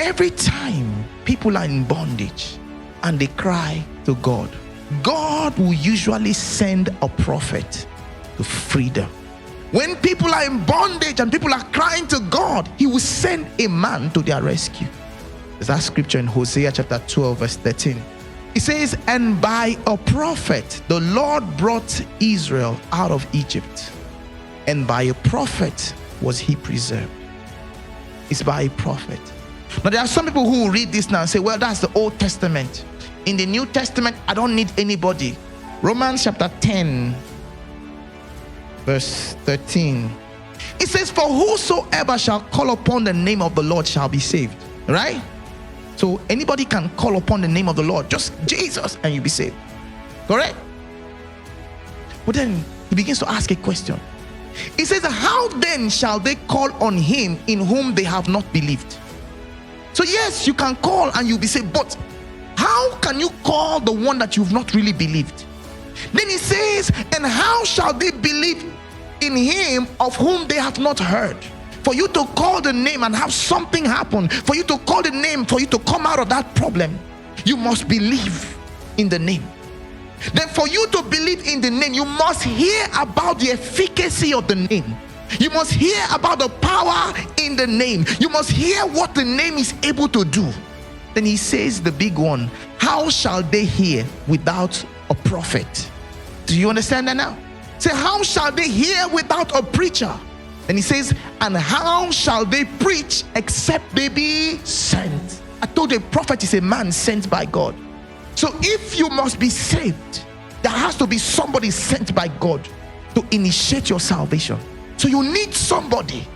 every time people are in bondage and they cry to God, God will usually send a prophet to free them. When people are in bondage and people are crying to God, he will send a man to their rescue. There's that scripture in Hosea chapter 12 verse 13. It says, and by a prophet the Lord brought Israel out of Egypt, and by a prophet was he preserved. It's by a prophet. Now there are some people who will read this now and say, well, that's the Old Testament. In the New Testament, I don't need anybody. Romans chapter 10 verse 13. It says, for whosoever shall call upon the name of the Lord shall be saved. Right? So anybody can call upon the name of the Lord, just Jesus, and you'll be saved. Correct? But then he begins to ask a question. He says, how then shall they call on him in whom they have not believed? So yes, you can call and you'll be saved, but how can you call the one that you've not really believed? Then he says, and how shall they believe in him of whom they have not heard? For you to call the name and have something happen, for you to call the name, for you to come out of that problem, you must believe in the name. Then for you to believe in the name, you must hear about the efficacy of the name. You must hear about the power in the name. You must hear what the name is able to do. Then he says the big one, how shall they hear without a prophet? Do you understand that now? Say, how shall they hear without a preacher? And he says, and how shall they preach except they be sent? I told you a prophet is a man sent by God. So if you must be saved, there has to be somebody sent by God to initiate your salvation. So you need somebody